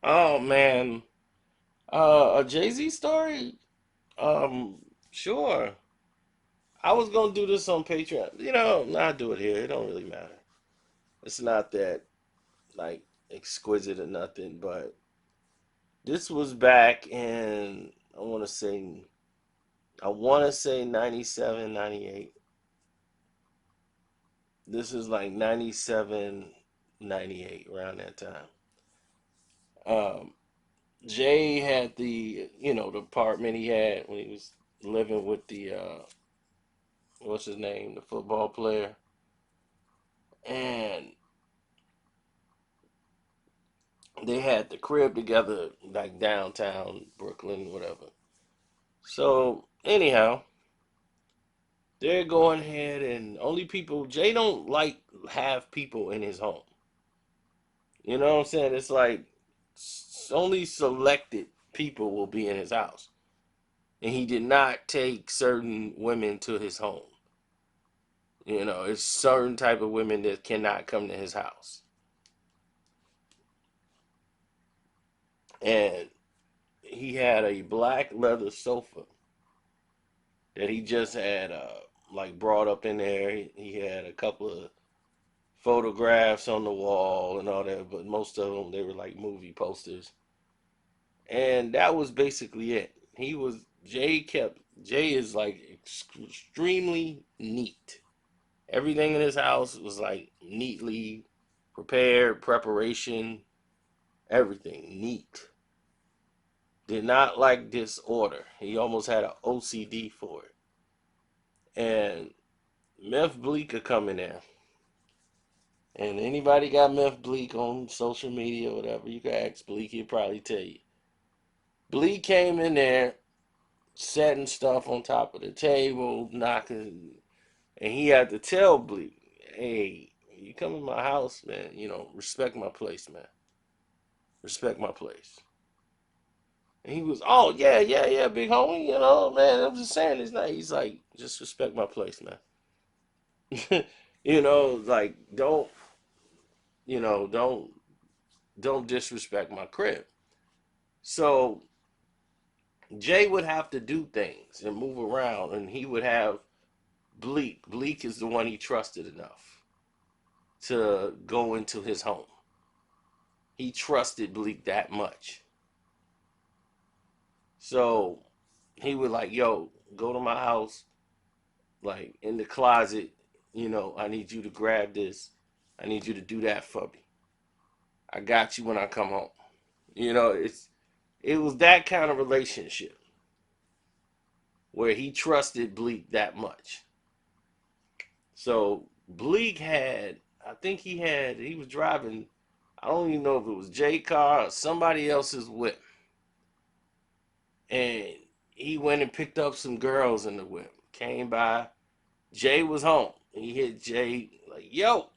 Oh man, a Jay-Z story? Sure. I was gonna do this on Patreon. Nah, do it here. It don't really matter. It's not that like exquisite or nothing, but this was back in I want to say 97, 98. This is like 97, 98 around that time. Um, Jay had the apartment he had when he was living with the what's his name, the football player, and they had the crib together, like downtown Brooklyn, whatever. So anyhow, they're going ahead and only people Jay don't like have people in his home. You know what I'm saying? It's like only selected people will be in his house, and he did not take certain women to his home. It's certain type of women that cannot come to his house. And he had a black leather sofa that he just had like brought up in there. He had a couple of photographs on the wall and all that, but most of them they were like movie posters. And that was basically it. He was Jay is like extremely neat. Everything in his house was like neatly prepared, preparation, everything neat. Did not like disorder. He almost had an OCD for it. And Meth Bleek could come in there. And anybody got Meth Bleek on social media or whatever, you can ask Bleek, he'll probably tell you. Bleek came in there, setting stuff on top of the table, knocking, and he had to tell Bleek, hey, you come in my house, man, respect my place, man. Respect my place. And he was, oh, yeah, yeah, yeah, big homie, man, I'm just saying it's not. He's like, just respect my place, man. Like, don't don't disrespect my crib. So Jay would have to do things and move around, and he would have Bleek. Bleek is the one he trusted enough to go into his home. He trusted Bleek that much. So he would like, yo, go to my house, like in the closet, I need you to grab this. I need you to do that for me. I got you when I come home. It was that kind of relationship where he trusted Bleek that much. So Bleek had, I think he was driving, I don't even know if it was Jay car or somebody else's whip. And he went and picked up some girls in the whip. Came by, Jay was home. He hit Jay like, yo,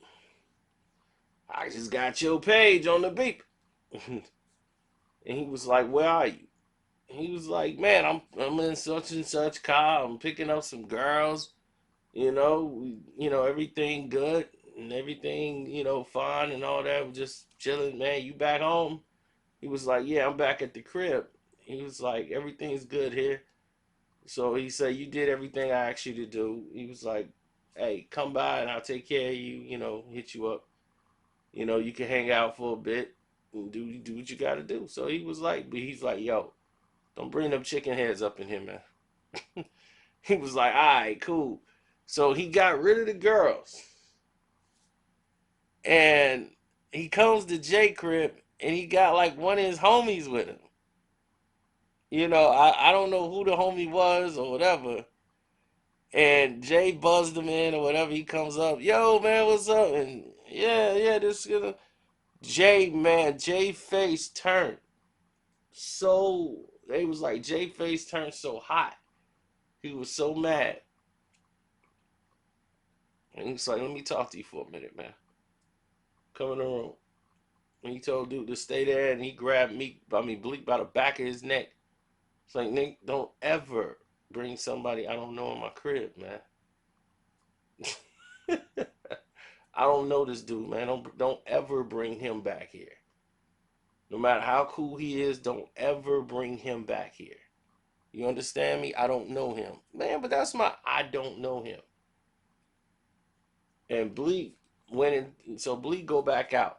I just got your page on the beep. And he was like, where are you? He was like, man, I'm in such and such car. I'm picking up some girls. Everything good and everything, fine and all that. We're just chilling, man. You back home? He was like, yeah, I'm back at the crib. He was like, everything's good here. So he said, you did everything I asked you to do. He was like, hey, come by and I'll take care of you, hit you up. You can hang out for a bit and do what you got to do. So he was like, but he's like, yo, don't bring them chicken heads up in here, man. He was like, all right, cool. So he got rid of the girls. And he comes to Jay crib and he got like one of his homies with him. I don't know who the homie was or whatever. And Jay buzzed him in or whatever. He comes up, yo man, what's up? And yeah, yeah, Jay, man, Jay face turned so they was like Jay face turned so hot. He was so mad. And he's like, let me talk to you for a minute, man. Come in the room. And he told dude to stay there, and he grabbed Bleak by the back of his neck. It's like, Nick, don't ever bring somebody I don't know in my crib, man. I don't know this dude, man. Don't ever bring him back here. No matter how cool he is, don't ever bring him back here. You understand me? I don't know him. Man, but that's my I don't know him. And Bleek went in, so Bleek go back out.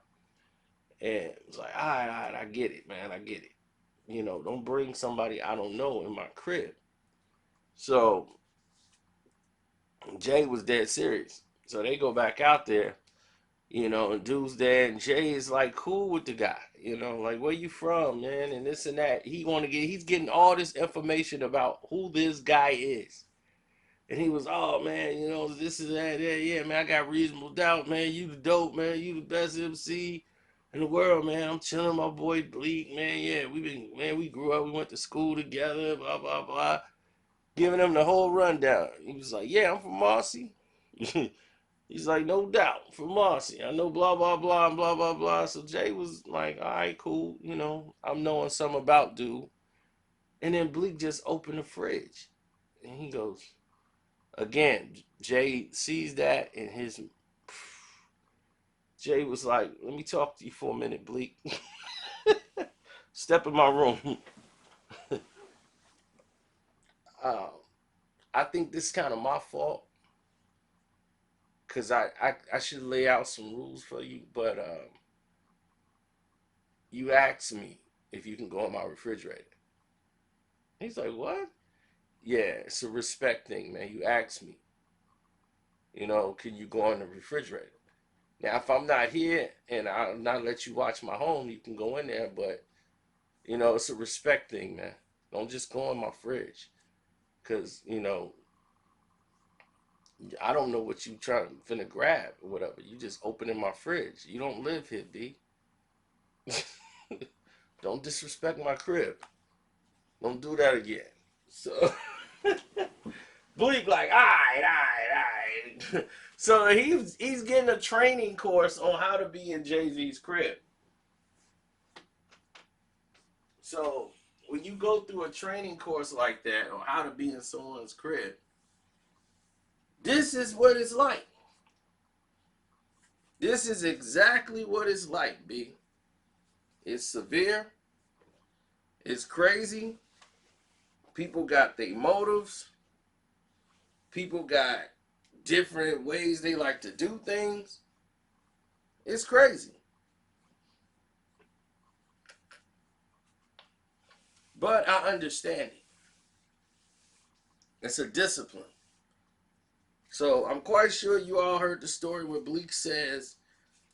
And it's like, all right, I get it, man. I get it. You know, don't bring somebody I don't know in my crib. So Jay was dead serious. So they go back out there, you know, and dude's there, and Jay is like cool with the guy, you know, like where you from, man, and this and that. He's getting all this information about who this guy is. And he was, oh man, you know, this is that, yeah, man, I got reasonable doubt, man. You the dope, man. You the best MC in the world, man. I'm chilling with my boy Bleek, man. Yeah, we grew up, we went to school together, blah, blah, blah. Giving him the whole rundown. He was like, yeah, I'm from Marcy. He's like, no doubt, from Marcy. I know blah, blah, blah, blah, blah, blah. So Jay was like, all right, cool. You know, I'm knowing something about dude. And then Bleek just opened the fridge. And he goes, again, Jay sees that and Jay was like, let me talk to you for a minute, Bleek. Step in my room. uh, I think this is kind of my fault because I should lay out some rules for you, but you asked me if you can go in my refrigerator. He's like, what? Yeah, it's a respect thing, man. You asked me, you know, can you go in the refrigerator? Now, if I'm not here and I'll not let you watch my home, you can go in there, but you know, it's a respect thing, man. Don't just go in my fridge. Cause, you know, I don't know what you trying finna grab or whatever. You just open in my fridge. You don't live here, B. Don't disrespect my crib. Don't do that again. So Bleek like, all right. So he's getting a training course on how to be in Jay-Z's crib. So when you go through a training course like that on how to be in someone's crib, this is what it's like. This is exactly what it's like, B. It's severe. It's crazy. People got their motives. People got different ways they like to do things. It's crazy. But I understand it. It's a discipline. So I'm quite sure you all heard the story where Bleek says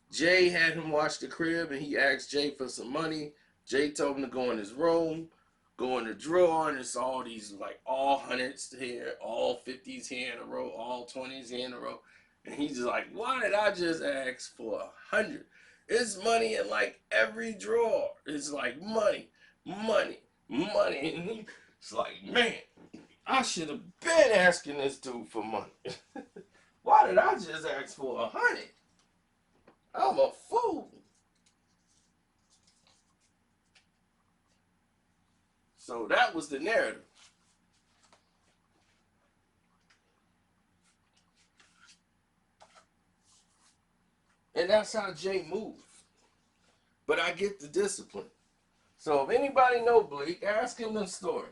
Jay had him watch the crib and he asked Jay for some money. Jay told him to go in his room, go in the drawer, and it's all these like all hundreds here, all 50s here in a row, all 20s here in a row. And he's just like, why did I just ask for 100? It's money in like every drawer. It's like money, money, money. And he's like, man, I should have been asking this dude for money. Why did I just ask for 100? I'm a fool. So that was the narrative. And that's how Jay moves. But I get the discipline. So if anybody know Bleek, ask him the stories.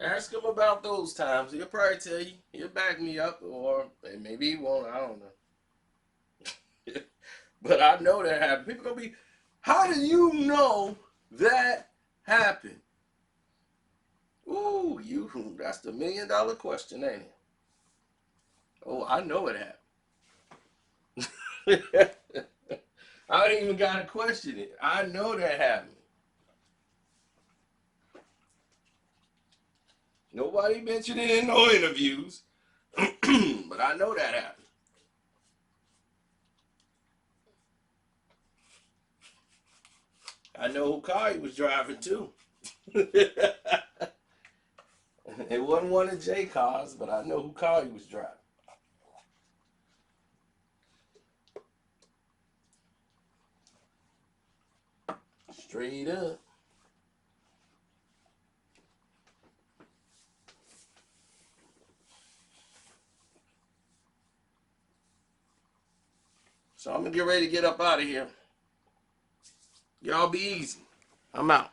Ask him about those times. He'll probably tell you. He'll back me up, or maybe he won't. I don't know. But I know that happened. People gonna be, how do you know that happened? Ooh, that's the $1,000,000 question, ain't it? Oh, I know it happened. I ain't even gotta question it. I know that happened. Nobody mentioned it in no interviews, but I know that happened. I know who car he was driving too. It wasn't one of Jay cars, but I know who car he was driving. Straight up. So I'm gonna get ready to get up out of here. Y'all be easy. I'm out.